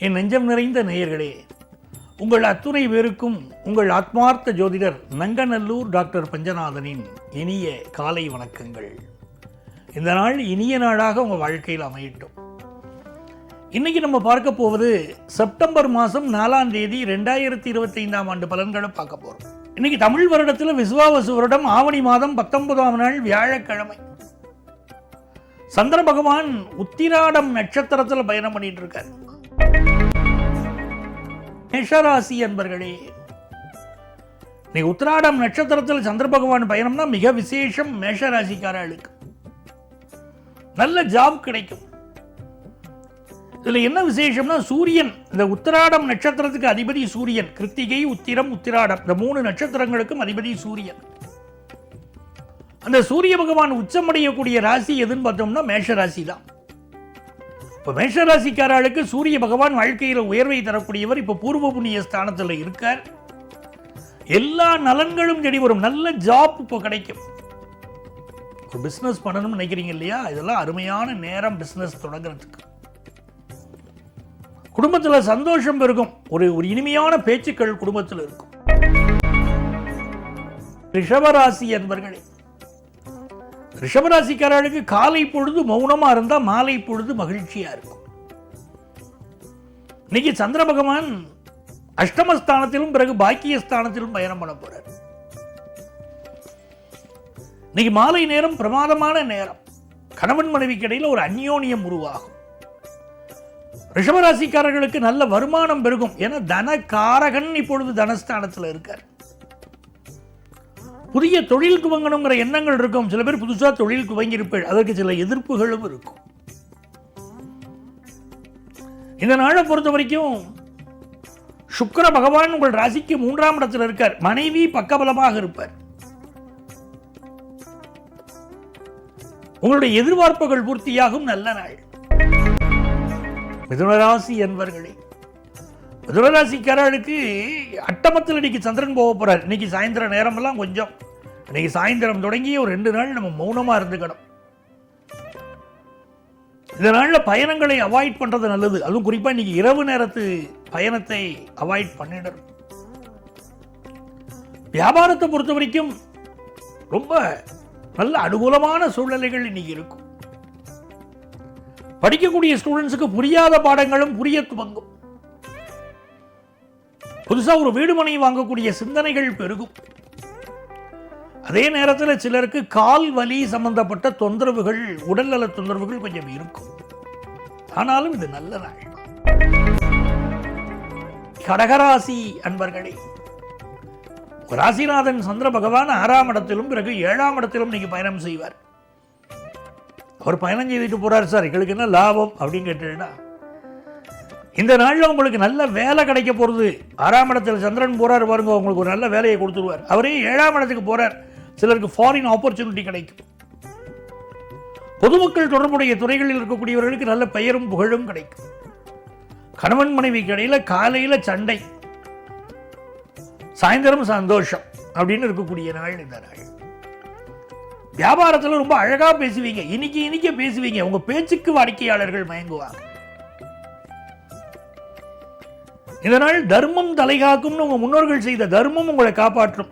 என் நெஞ்சம் நிறைந்த நேயர்களே, உங்கள் அத்துணை பேருக்கும் உங்கள் ஆத்மார்த்த ஜோதிடர் நங்கநல்லூர் டாக்டர் பஞ்சநாதனின் இனிய காலை வணக்கங்கள். இந்த நாள் இனிய நாளாக உங்கள் வாழ்க்கையில் அமையட்டும். இன்னைக்கு நம்ம பார்க்க போவது செப்டம்பர் மாதம் 4ஆம் தேதி 2025ஆம் ஆண்டு பலன்களை பார்க்க போகிறோம். இன்னைக்கு தமிழ் வருடத்தில் விசுவாவசு வருடம் ஆவணி மாதம் 19ஆம் நாள் வியாழக்கிழமை. சந்திர பகவான் உத்திராடம் நட்சத்திரத்தில் பயணம் பண்ணிட்டு இருக்கார். மேஷராசி அன்பர்களே, நீ உத்திராடம் நட்சத்திரத்தில் சந்திர பகவான் பயணம்னா மிக விசேஷம். மேஷராசிக்காரர்களுக்கு நல்ல ஜாப் கிடைக்கும். இதுல என்ன விசேஷம்னா, சூரியன் இந்த உத்திராடம் நட்சத்திரத்துக்கு அதிபதி சூரியன். கிருத்திகை, உத்திரம், உத்திராடம் இந்த 3 நட்சத்திரங்களுக்கும் அதிபதி சூரியன். அந்த சூரிய பகவான் உச்சமடையக்கூடிய ராசி எதுன்னு பார்த்தோம்னா மேஷராசி தான். இப்போ மேஷராசிக்காரர்களுக்கு சூரிய பகவான் வாழ்க்கையில் உயர்வை தரக்கூடியவர். இப்போ பூர்வ புண்ணிய ஸ்தானத்தில் இருக்கார். எல்லா நலன்களும் தேடி வரும். நல்ல ஜாப் இப்போ கிடைக்கும். ஒரு பிஸ்னஸ் பண்ணணும்னு நினைக்கிறீங்க இல்லையா, இதெல்லாம் அருமையான நேரம் பிஸ்னஸ் தொடங்குறதுக்கு. குடும்பத்தில் சந்தோஷம் பெருகும். ஒரு இனிமையான பேச்சுக்கள் குடும்பத்தில் இருக்கும். ரிஷபராசி என்பர்களே, ரிஷபராசிக்காரர்களுக்கு காலை பொழுது மௌனமா இருந்தா மாலை பொழுது மகிழ்ச்சியா இருக்கும். இன்னைக்கு சந்திர பகவான் அஷ்டமஸ்தானத்திலும் பிறகு பாக்கியஸ்தானத்திலும் பயணம் பண்ண போறார். இன்னைக்கு மாலை நேரம் பிரமாதமான நேரம். கணவன் மனைவிக்கு இடையில ஒரு அந்யோன்யம் உருவாகும். ரிஷபராசிக்காரர்களுக்கு நல்ல வருமானம் பெருகும். ஏன்னா தனகாரகன் இப்பொழுது தனஸ்தானத்தில் இருக்கார். புதிய தொழில் துவங்கணுங்கிற எண்ணங்கள் இருக்கும். சில பேர் புதுசாக தொழில் துவங்கியிருப்பார். அதற்கு சில எதிர்ப்புகளும் இருக்கும். இந்த நாளை பொறுத்த வரைக்கும் சுக்கிர பகவான் உங்கள் ராசிக்கு 3ஆம் இடத்தில் இருக்கார். மனைவி பக்கபலமாக இருப்பார். உங்களுடைய எதிர்பார்ப்புகள் பூர்த்தியாகும். நல்ல நாள். மிதுனராசி என்பர்களே, மிதுனராசிக்காரர்களுக்கு அட்டமத்தில் இன்னைக்கு சந்திரன் போக போறார். இன்னைக்கு சாயந்தர நேரமெல்லாம் கொஞ்சம், இன்னைக்கு சாயந்தரம் தொடங்கி ஒரு 2 நாள் நம்ம மௌனமா இருந்துக்கணும். இந்த நாளில் பயணங்களை அவாய்ட் பண்றது நல்லது. அதுவும் குறிப்பா இன்னைக்கு இரவு நேரத்து பயணத்தை அவாய்ட் பண்ணிடணும். வியாபாரத்தை பொறுத்த வரைக்கும் ரொம்ப நல்ல அனுகூலமான சூழ்நிலைகள் இன்னைக்கு இருக்கும். படிக்கக்கூடிய ஸ்டூடெண்ட்ஸுக்கு புரியாத பாடங்களும் புரிய துவங்கும். புதுசா ஒரு வீடு மனை வாங்கக்கூடிய சிந்தனைகள் பெருகும். அதே நேரத்தில் சிலருக்கு கால் வலி சம்பந்தப்பட்ட தொந்தரவுகள், உடல்நல தொந்தரவுகள் கொஞ்சம் இருக்கும். ஆனாலும் இது நல்ல நாள். கடகராசி அன்பர்களே, ராசிநாதன் சந்திர பகவான் 6ஆம் இடத்திலும் பிறகு 7ஆம் இடத்திலும் நீங்க பயணம் செய்வார். அவர் பயணம் செய்துட்டு போறார். சார் எங்களுக்கு என்ன லாபம் அப்படின்னு கேட்டீங்கன்னா, இந்த நாளில் உங்களுக்கு நல்ல வேலை கிடைக்க போகிறது. 6ஆம் இடத்தில் சந்திரன் போறார் பாருங்க, உங்களுக்கு ஒரு நல்ல வேலையை கொடுத்துருவார். அவரே 7ஆம் இடத்துக்கு போறார். சிலருக்கு ஃபாரின் ஆப்பர்ச்சுனிட்டி கிடைக்கும். பொதுமக்கள் தொடர்புடைய துறைகளில் இருக்கக்கூடியவர்களுக்கு நல்ல பெயரும் புகழும் கிடைக்கும். கணவன் மனைவிக்கு இடையில காலையில சண்டை, சாயந்தரம் சந்தோஷம் அப்படின்னு இருக்கக்கூடிய நாள் இந்த நாள். வியாபாரத்தில் ரொம்ப அழகா பேசுவீங்க. இனிக்க பேசுவீங்க. உங்க பேச்சுக்கு வாடிக்கையாளர்கள் மயங்குவாங்க. இந்த நாள் தர்மம் தலைகாக்கும்னு உங்க முன்னோர்கள் செய்த தர்மம் உங்களை காப்பாற்றும்.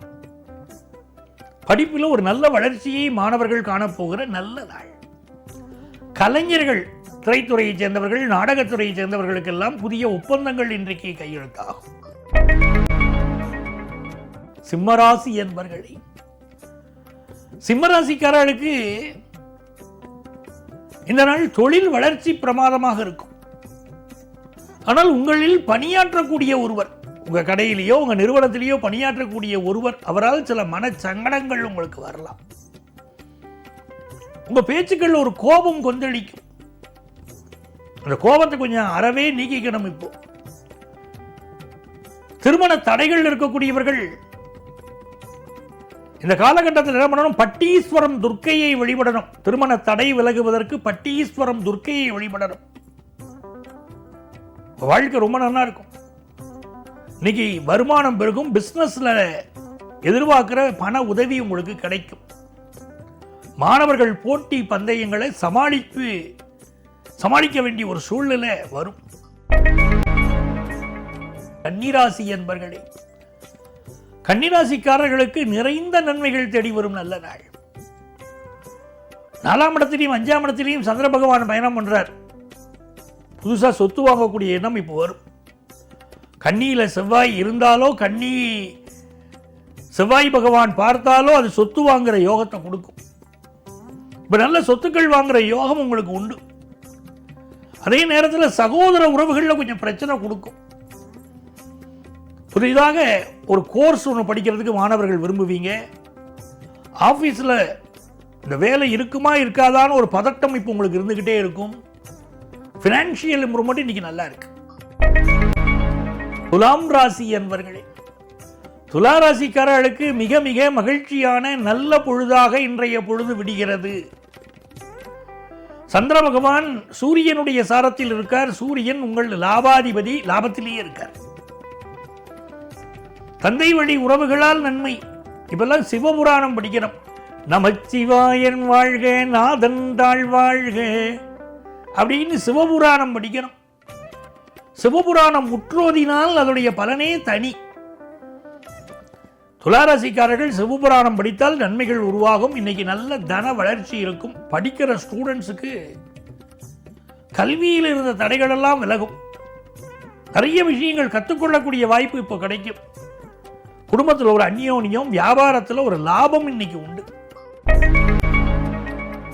படிப்பில் ஒரு நல்ல வளர்ச்சியை மாணவர்கள் காணப்போகிற நல்ல நாள். கலைஞர்கள், திரைத்துறையை சேர்ந்தவர்கள், நாடகத்துறையை சேர்ந்தவர்களுக்கெல்லாம் புதிய ஒப்பந்தங்கள் இன்றைக்கு கையெழுத்தாகும். சிம்மராசி என்பர்களே, சிம்மராசிக்காரர்களுக்கு இந்த நாள் தொழில் வளர்ச்சி பிரமாதமாக இருக்கும். ஆனால் உங்களில் பணியாற்றக்கூடிய ஒருவர், உங்க கடையிலேயோ உங்க நிறுவனத்திலேயோ பணியாற்றக்கூடிய ஒருவர், அவரால் சில மன சங்கடங்கள் உங்களுக்கு வரலாம். உங்க பேச்சுக்கள் ஒரு கோபம் கொந்தளிக்கும். அந்த கோபத்தை கொஞ்சம் அறவே நீக்கிக்கணும். இப்போ திருமண தடைகள் இருக்கக்கூடியவர்கள் இந்த காலகட்டத்தில் என்ன பண்ணணும்? பட்டீஸ்வரம் துர்க்கையை வழிபடணும். திருமண தடை விலகுவதற்கு பட்டீஸ்வரம் துர்க்கையை வழிபடணும். வாழ்க்கை ரொம்ப நல்லா இருக்கும். இன்னைக்கு வருமானம் பெருகும். பிசினஸ்ல எதிர்பார்க்கிற பண உதவி உங்களுக்கு கிடைக்கும். மாணவர்கள் போட்டி பந்தயங்களை சமாளிக்க வேண்டிய ஒரு சூழ்நிலை வரும். கன்னிராசி என்பர்களே, கன்னிராசிக்காரர்களுக்கு நிறைந்த நன்மைகள் தேடி வரும் நல்ல நாள். 4ஆம் இடத்திலையும் 5ஆம் இடத்திலையும் சந்திர பகவான் பயணம் பண்றார். புதுசாக சொத்து வாங்கக்கூடிய எண்ணம் இப்போ வரும். கன்னியில் செவ்வாய் இருந்தாலோ, கன்னி செவ்வாய் பகவான் பார்த்தாலோ அது சொத்து வாங்குற யோகத்தை கொடுக்கும். இப்போ நல்ல சொத்துக்கள் வாங்குற யோகம் உங்களுக்கு உண்டு. அதே நேரத்தில் சகோதர உறவுகளில் கொஞ்சம் பிரச்சனை கொடுக்கும். புதிதாக ஒரு கோர்ஸ் ஒன்று படிக்கிறதுக்கு மாணவர்கள் விரும்புவீங்க. ஆஃபீஸில் இந்த வேலை இருக்குமா இருக்காதான்னு ஒரு பதட்டம் இப்போ உங்களுக்கு இருந்துக்கிட்டே இருக்கும். ஃபினான்ஷியல் இம்ப்ரூவ்மெண்ட் இன்னைக்கு நல்லா இருக்கு. துலாம் ராசி என்பர்களே, துலா ராசிக்காரர்களுக்கு மிக மிக மகிழ்ச்சியான நல்ல பொழுதாக இன்றைய பொழுது விடுகிறது. சந்திர பகவான் சூரியனுடைய சாரத்தில் இருக்கார். சூரியன் உங்கள் லாபாதிபதி, லாபத்திலேயே இருக்கார். தந்தை வழி உறவுகளால் நன்மை. இப்பெல்லாம் சிவபுராணம் படிக்கிறோம். நமச்சிவாயன் வாழ்க, நாதன் தாழ் வாழ்க அப்படின்னு சிவபுராணம் படிக்கிறோம். சிவபுராணம் முற்றோதினால் அதனுடைய பலனே தனி. துளாராசிக்காரர்கள் சிவபுராணம் படித்தால் நன்மைகள் உருவாகும். இன்னைக்கு நல்ல தன வளர்ச்சி இருக்கும். படிக்கிற ஸ்டூடெண்ட்ஸுக்கு கல்வியில் இருந்த தடைகள் எல்லாம் விலகும். நிறைய விஷயங்கள் கற்றுக்கொள்ளக்கூடிய வாய்ப்பு இப்போ கிடைக்கும். குடும்பத்தில் ஒரு அந்யோன்யம், வியாபாரத்தில் ஒரு லாபம் இன்னைக்கு உண்டு.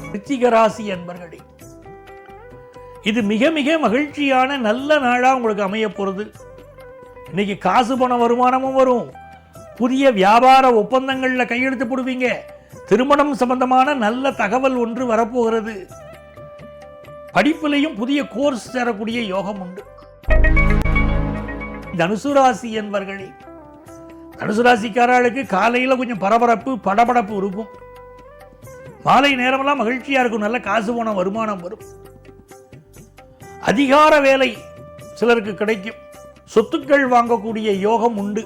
விருச்சிக ராசி என்பர்களே, இது மிக மிக மகிழ்ச்சியான நல்ல நாளா உங்களுக்கு அமைய போறது. இன்னைக்கு காசு பண வருமானமும் வரும். புதிய வியாபார ஒப்பந்தங்கள்ல கையெழுத்து போடுவீங்க. திருமணம் சம்பந்தமான நல்ல தகவல் ஒன்று வரப்போகிறது. படிப்பிலையும் புதிய கோர்ஸ் தரக்கூடிய யோகம் உண்டு. தனுசு ராசி என்பர்களே, தனுசு ராசிக்காரர்களுக்கு காலையில் கொஞ்சம் பரபரப்பு படபடப்பு இருக்கும். மாலை நேரமெல்லாம் மகிழ்ச்சியா இருக்கும். நல்ல காசு போன வருமானம் வரும். அதிகார வேலை சிலருக்கு கிடைக்கும். சொத்துக்கள் வாங்கக்கூடிய யோகம் உண்டு.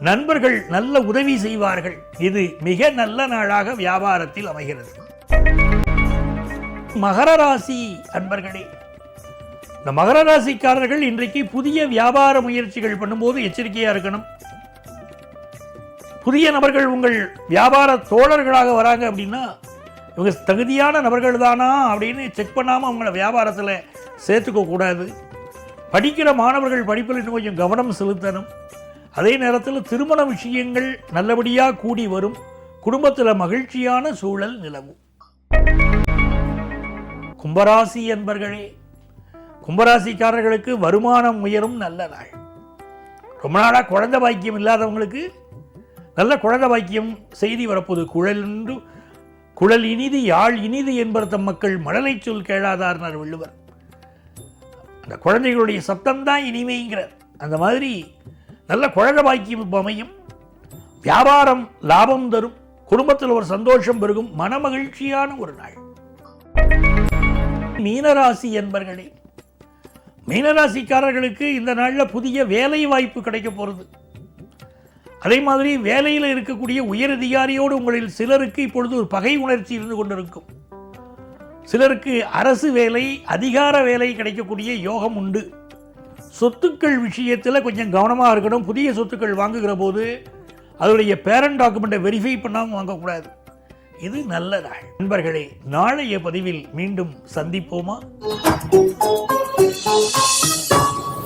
நண்பர்கள் நல்ல உதவி செய்வார்கள். இது மிக நல்ல நாளாக வியாபாரத்தில் அமைகிறது. மகர ராசி அன்பர்களே, இந்த மகர ராசிக்காரர்கள் இன்றைக்கு புதிய வியாபார முயற்சிகள் பண்ணும்போது எச்சரிக்கையா இருக்கணும். புதிய நபர்கள் உங்கள் வியாபார தோழர்களாக வராங்க அப்படின்னா இவங்க தகுதியான நபர்கள் தானா அப்படின்னு செக் பண்ணாமல் அவங்கள வியாபாரத்தில் சேர்த்துக்க கூடாது. படிக்கிற மாணவர்கள் படிப்பில் இன்னும் கொஞ்சம் கவனம் செலுத்தணும். அதே நேரத்தில் திருமண விஷயங்கள் நல்லபடியாக கூடி வரும். குடும்பத்தில் மகிழ்ச்சியான சூழல் நிலவும். கும்பராசி என்பர்களே, கும்பராசிக்காரர்களுக்கு வருமானம் உயரும் நல்ல நாள். ரொம்ப நாளாக குழந்தை பாக்கியம் இல்லாதவங்களுக்கு நல்ல குழந்தை பாக்கியம் செய்தி வரப்போது. குழல் இனிது யாழ் இனிது என்பர் தம் மக்கள் மழலை சொல் கேளாதார்னார் வள்ளுவர். அந்த குழந்தைகளுடைய சப்தம்தான் இனிமைங்கிறார். அந்த மாதிரி நல்ல குழந்தை பாக்கியம் அமையும். வியாபாரம் லாபம் தரும். குடும்பத்தில் ஒரு சந்தோஷம் பெருகும். மனமகிழ்ச்சியான ஒரு நாள். மீனராசி என்பர்களே, மீனராசிக்காரர்களுக்கு இந்த நாளில் புதிய வேலை வாய்ப்பு கிடைக்க போகிறது. அதே மாதிரி வேலையில் இருக்கக்கூடிய உயரதிகாரியோடு உங்களில் சிலருக்கு இப்பொழுது ஒரு பகை உணர்ச்சி இருந்து கொண்டிருக்கும். சிலருக்கு அரசு வேலை, அதிகார வேலை கிடைக்கக்கூடிய யோகம் உண்டு. சொத்துக்கள் விஷயத்தில் கொஞ்சம் கவனமாக இருக்கணும். புதிய சொத்துக்கள் வாங்குகிற போது அதனுடைய பேரண்ட் டாக்குமெண்ட்டை வெரிஃபை பண்ணாமல் வாங்கக்கூடாது. இது நல்ல நாள். நண்பர்களே, நாளைய பதிவில் மீண்டும் சந்திப்போமா?